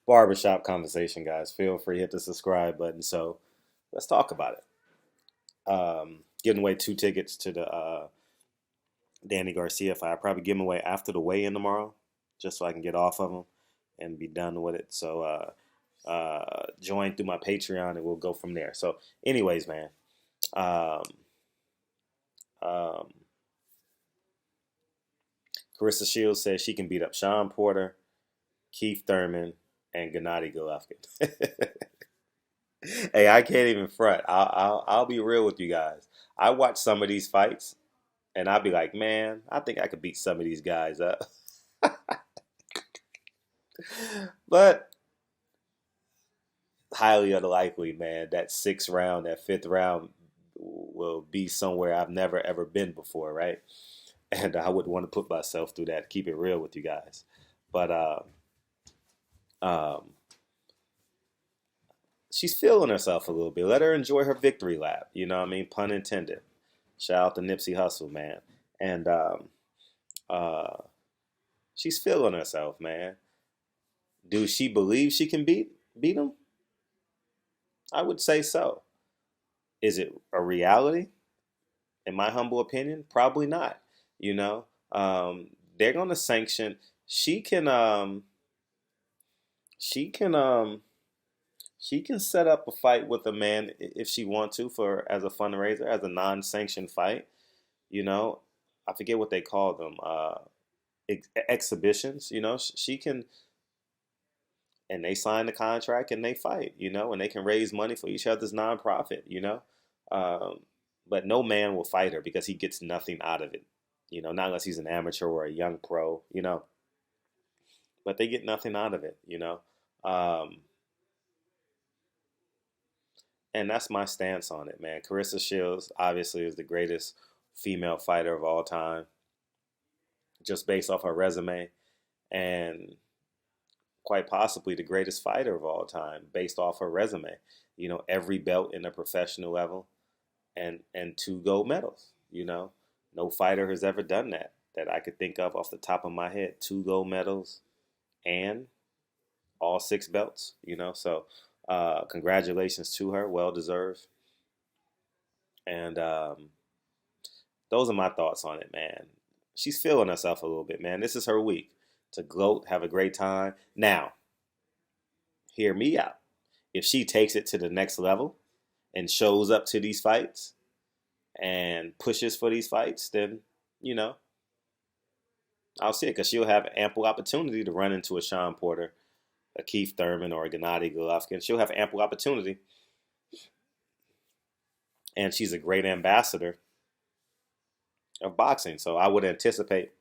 barbershop conversation, guys. Feel free to hit the subscribe button. So let's talk about it. Giving away 2 tickets to the Danny Garcia fight. I'll probably give them away after the weigh-in tomorrow, just so I can get off of them and be done with it. So join through my Patreon and we'll go from there. So, anyways, man. Um, um, Claressa Shields says she can beat up Shawn Porter, Keith Thurman, and Gennady Golovkin. Hey, I can't even front. I'll be real with you guys. I watch some of these fights, and I'll be like, man, I think I could beat some of these guys up. But highly unlikely, man. That sixth round, that fifth round will be somewhere I've never ever been before, right? And I wouldn't want to put myself through that. Keep it real with you guys. But um, she's feeling herself a little bit. Let her enjoy her victory lap. You know what I mean? Pun intended. Shout out to Nipsey Hussle, man. And uh, she's feeling herself, man. Do she believe she can beat him? I would say so. Is it a reality? In my humble opinion, probably not. You know, they're going to sanction. She can, she can, she can set up a fight with a man if she want to for as a fundraiser, as a non-sanctioned fight. You know, I forget what they call them, exhibitions. You know, she can, and they sign the contract and they fight. You know, and they can raise money for each other's nonprofit. You know, um, but no man will fight her because he gets nothing out of it. You know, not unless he's an amateur or a young pro. You know, but they get nothing out of it. You know. Um, And that's my stance on it, man. Claressa Shields obviously is the greatest female fighter of all time, just based off her resume, and quite possibly the greatest fighter of all time, based off her resume. You know, every belt in the professional level, and 2 gold medals. You know, no fighter has ever done that I could think of off the top of my head. 2 gold medals and all 6 belts. You know, so congratulations to her, well deserved. And those are my thoughts on it, man. She's feeling herself a little bit, man. This is her week to gloat, have a great time. Now, hear me out. If she takes it to the next level and shows up to these fights and pushes for these fights, then, you know, I'll see it because she'll have ample opportunity to run into a Shawn Porter, a Keith Thurman, or a Gennady Golovkin. She'll have ample opportunity. And she's a great ambassador of boxing. So I would anticipate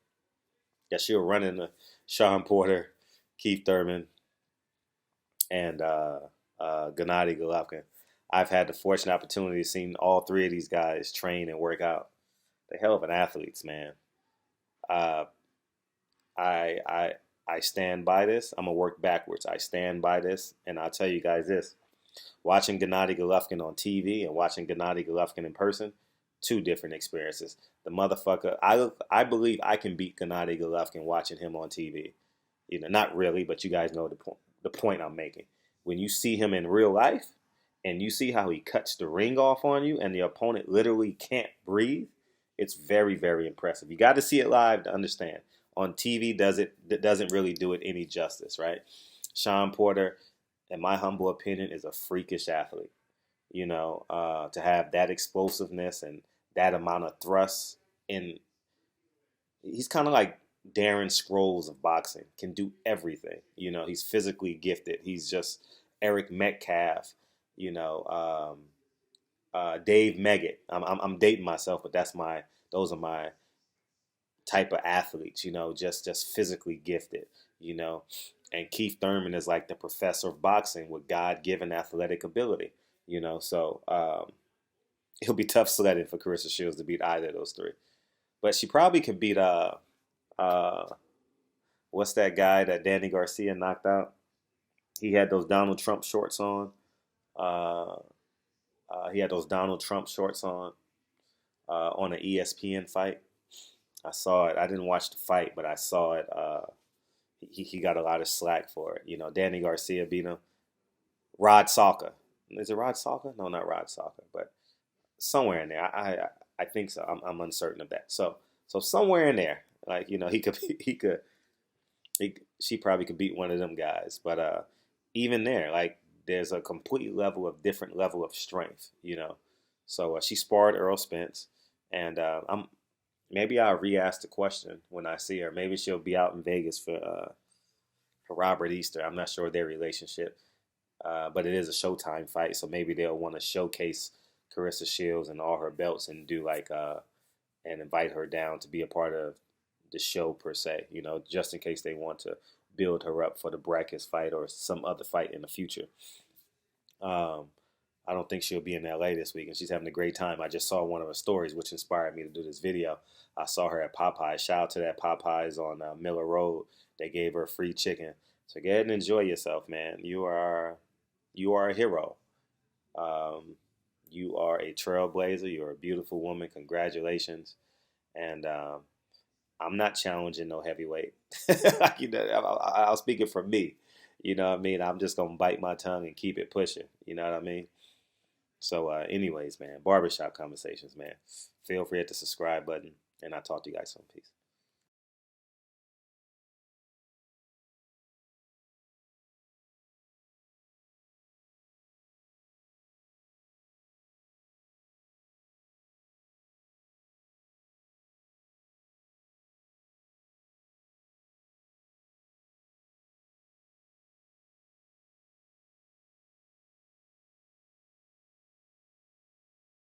that she'll run into Shawn Porter, Keith Thurman, and Gennady Golovkin. I've had the fortunate opportunity to see all 3 of these guys train and work out. They're hell of an athletes, man. Uh, I I I stand by this. I'm gonna work backwards. I stand by this, and I'll tell you guys this: watching Gennady Golovkin on TV and watching Gennady Golovkin in person, 2 different experiences. The motherfucker, I believe I can beat Gennady Golovkin watching him on TV. You know, not really, but you guys know the point I'm making. When you see him in real life and you see how he cuts the ring off on you and the opponent literally can't breathe, it's very, very impressive. You got to see it live to understand. On TV doesn't really do it any justice, right? Shawn Porter, in my humble opinion, is a freakish athlete. You know, to have that explosiveness and that amount of thrust in, he's kind of like Darren Sproles of boxing, can do everything. You know, he's physically gifted. He's just Eric Metcalf, you know, Dave Meggett. I'm dating myself, but those are my type of athletes, you know, just physically gifted, you know. And Keith Thurman is like the professor of boxing with God given athletic ability, you know. So it'll be tough sledding for Claressa Shields to beat either of those 3. But she probably could beat uh what's that guy that Danny Garcia knocked out? He had those Donald Trump shorts on. Uh, he had those Donald Trump shorts on an ESPN fight. I saw it. I didn't watch the fight, but I saw it. he got a lot of slack for it. You know, Danny Garcia beat him. Rod Salka. Is it Rod Salka? No, not Rod Salka, but somewhere in there. I think so. I'm uncertain of that. So somewhere in there, like, you know, she probably could beat one of them guys. But even there, like, there's a complete level of different level of strength, you know. So she sparred Earl Spence, and I'm maybe I'll re-ask the question when I see her. Maybe she'll be out in Vegas for Robert Easter. I'm not sure their relationship, but it is a Showtime fight, so maybe they'll want to showcase Claressa Shields and all her belts and do like and invite her down to be a part of the show per se, you know, just in case they want to build her up for the brackets fight or some other fight in the future. Um, I don't think she'll be in LA this week, and she's having a great time. I just saw one of her stories, which inspired me to do this video. I saw her at Popeyes. Shout out to that Popeyes on Miller Road. They gave her free chicken. So go ahead and enjoy yourself, man. You are a hero. Um, you are a trailblazer. You're a beautiful woman. Congratulations. And I'm not challenging no heavyweight. You know, I'll speak it for me. You know what I mean? I'm just gonna bite my tongue and keep it pushing. You know what I mean? So, anyways, man, barbershop conversations, man. Feel free to hit the subscribe button, and I'll talk to you guys soon. Peace.